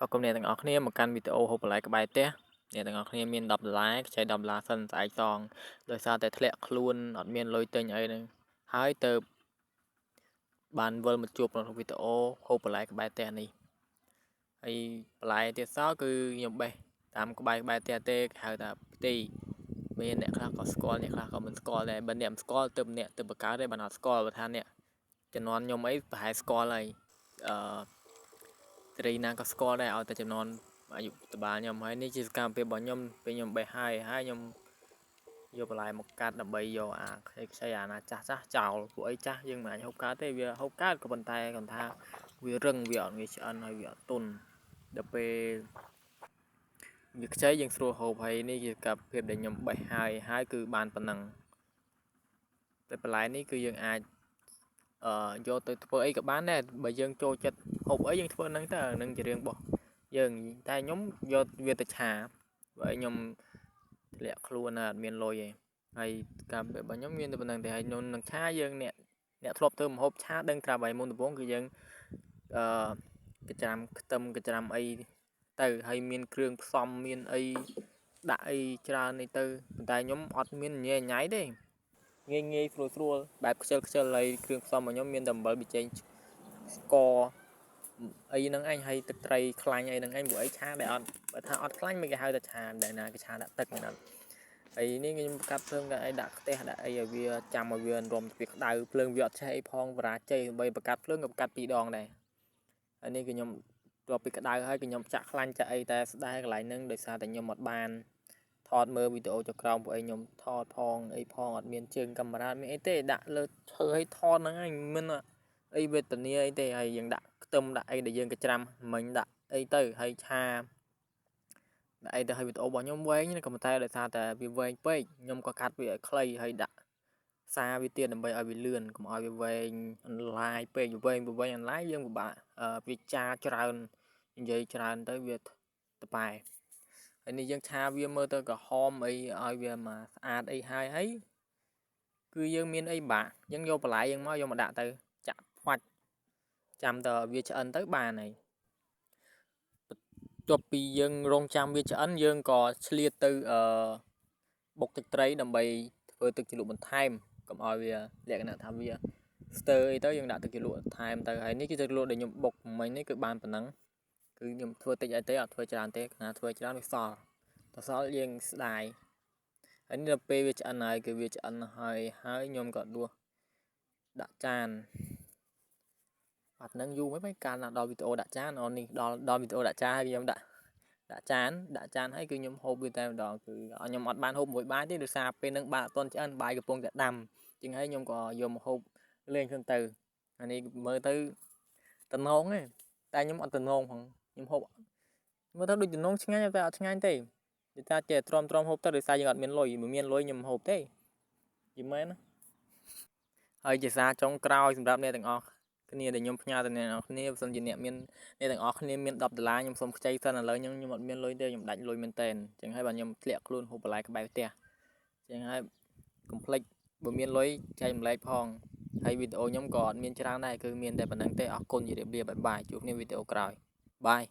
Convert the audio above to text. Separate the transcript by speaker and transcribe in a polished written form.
Speaker 1: អរគុណអ្នកទាំងអស់គ្នាមកកាន់វីដេអូហូបបន្លែក្បែរផ្ទះអ្នកទាំងអស់គ្នាមាន$10ខ្ចី$10សិនស្អែកសងដោយសារតែធ្លាក់ខ្លួនអត់មានលុយទិញអីហ្នឹងហើយទៅបានវិលមកជួបក្នុងវីដេអូហូបបន្លែក្បែរផ្ទះនេះហើយបន្លែទៀតសោះគឺខ្ញុំបេះតាមក្បែរផ្ទះទេគេហៅថាផ្ទីមានអ្នកខ្លះក៏ស្គាល់អ្នកខ្លះក៏មិនស្គាល់ដែរបើអ្នកមិនស្គាល់ទៅអ្នកទៅបង្កើតទេបានអត់ស្គាល់បើថាអ្នកជំនាន់ខ្ញុំអីប្រហែលស្គាល់ហើយត្រីណាក៏ស្គាល់ដែរឲ្យតែចំនួនអាយុតបាលខ្ញុំហើយនេះជាសកម្មភាពរបស់ខ្ញុំពេលខ្ញុំបេះហើយខ្ញុំយកបន្លែមកកាត់ដើម្បីយកខ្ចីអាណាចាស់ចោលពួកអីចាស់យើងមិនអាចហូបកើតទេវាហូបកើតក៏ប៉ុន្តែគាត់ថាវារឹងវាអត់ងាយឆ្អិនហើយវាអត់ទន់ដល់ពេលវាខ្ចីយើងស្រួលហូបហើយនេះជាសកម្មភាពដែលខ្ញុំបេះហើយគឺបានប៉ុណ្ណឹងតែបន្លែនេះគឺយើងអាចយកទៅធ្វើអីក៏បានដែរបើយើងចូលចិត្តហូបអីយើងធ្វើហ្នឹងទៅនឹងជារឿងរបស់យើងតែខ្ញុំយកវាទៅឆាបើខ្ញុំធ្លាក់ខ្លួនអត់មានលុយទេហើយកម្មវិធីរបស់ខ្ញុំមានតែប៉ុណ្្នឹងទេហើយខ្ញុំនឹងឆាយើងអ្នកធ្លាប់ធ្វើម្ហូបឆាដឹងត្រាប់ហើយមុនដំបូងគឺយើងកច្រាំខ្ទឹមកច្រាំអីទៅហើយមានគ្រឿងផ្សំមានអីដាក់អីច្រើននេះទៅប៉ុន្តែខ្ញុំអត់មានញ៉ៃញ៉ៃទេងាយស្រួលបែបខ្ជិលហើយគ្រឿងផ្សំរបស់ខ្ញុំមានតែអំបិលប៊ីចេងស្ករអីហ្នឹងឯងហើយទឹកត្រីខ្លាញ់អីហ្នឹងឯងព្រោះអីឆាដែលអត់បើថាអត់ខ្លាញ់មិនគេហៅថាឆាដែលណាគេឆាដាក់ទឹកហ្នឹងហើយនេះខ្ញុំកាត់ភ្លើងដាក់អីដាក់ខ្ទះដាក់អីឲ្យវាចាំឲ្យវារំវាក្តៅភ្លើងវាអត់ឆេះអីផងបរាជ័យដើម្បីបង្កាត់ភ្លើងក៏បង្កាត់2ដងដែរហើយនេះគឺខ្ញុំទោះពីក្តៅហើយគឺខ្ញុំចាក់ខ្លាញ់ចាក់អីតែស្ដាយកន្លែងហ្នឹងដោយសារតែខ្ញុំអត់បានថតមើលវីដេអូចុះក្រោមពួកឯងខ្ញុំថតផងអីផងអត់មានជើងកាមេរ៉ាមានអីទេដាក់លើឈើឲ្យថតហ្នឹងឯងមិនអីវេទនាអីទេហើយយើងដាក់ខ្ទឹមដាក់អីដែលយើងកច្រាំមិញដាក់អីទៅហើយឆាដាក់អីទៅឲ្យវីដេអូរបស់ខ្ញុំវែងក៏ប៉ុន្តែដោយសារតែវាវែងពេកខ្ញុំក៏កាត់វាឲ្យខ្លីហើយដាក់សារវាទៀតដើម្បីឲ្យវាលឿនកុំឲ្យវាវែងអន្លាយពេកវែងអន្លាយយើងពិបាកវាចាច្រើននិយាយច្រើនទៅវាតប៉ែហើយនេះយើងឆាវាមើលទៅក្រហមអីឲ្យវាមកស្អាតអីហើយគឺយើងមានអីបាក់យើងយកបន្លែយើងមកយកមកដាក់ទៅចាក់ខ្វាច់ចាំតើវាឆ្អិនទៅបានហើយទោះពីយើងរងចាំវាឆ្អិនយើងក៏ឆ្លៀតទៅបុកទឹកត្រីដើម្បីធ្វើទឹកជ្រលក់បន្ថែមកុំឲ្យវាលក្ខណៈថាវាស្ទើអីទៅយើងដាក់ទឹកជ្រលក់បន្ថែមទៅហើយនេះគឺទឹកជ្រលក់ដែលខ្ញុំបុកមិញនេះគឺបានប៉ុណ្ណឹងគឺខ្ញុំធ្វើតិចអីទេអត់ធ្វើច្រើនទេណាធ្វើច្រើនវាសល់យើងស្ដាយហើយនេះដល់ពេលវាឆ្អិនហើយគឺវាឆ្អិនហើយខ្ញុំក៏ដួសដាក់ចានបាត់ហ្នឹងយូរមិនកាលណាដល់វីដេអូដាក់ចានអូននេះដល់វីដេអូដាក់ចានហើយខ្ញុំដាក់ចានហើយគឺខ្ញុំហូបវាតែម្ដងគឺខ្ញុំអត់បានហូបមួយបាយទេដោយសារពេលហ្នឹងបាយអត់ទាន់ឆ្អិនបាយកំពុងតែដាំជាងហើយខ្ញុំក៏យកមកហូបលេងខ្លួនទៅអានេះមើលទៅតំណងទេតែខ្ញុំអត់តំណងផងខ្ញុំហូបមើលទៅដូចតំណងឆ្ងាញ់តែអត់ឆ្ងាញ់ទេដូចថាចេះទ្រាំហូបទៅដោយសារយើងអត់មានលុយមិនមានលុយខ្ញុំហូបទេយីមែនណាហើយជាសារចុងក្រោយសម្រាប់អ្នកទាំងអស់គ្នាដែលខ្ញុំផ្ញើទៅអ្នកទាំងអស់គ្នាបើសិនជាអ្នកទាំងអស់គ្នាមាន$10ខ្ញុំសូមខ្ចីសិនឥឡូវខ្ញុំអត់មានលុយទេខ្ញុំដាច់លុយមែនតើអញ្ចឹងហើយបាទខ្ញុំធ្លាក់ខ្លួនហូបបន្លែក្បែរផ្ទះអញ្ចឹងហើយកុំភ្លេចបើមានលុយចែកម្លែកផងហើយវីដេអូខ្ញុំក៏អត់មានច្រើនដែរគឺមានតែប៉ុណ្្នឹងទេអរគុណជម្រាបលាបាយជួបគ្នាវីដេអូក្រោយបាយ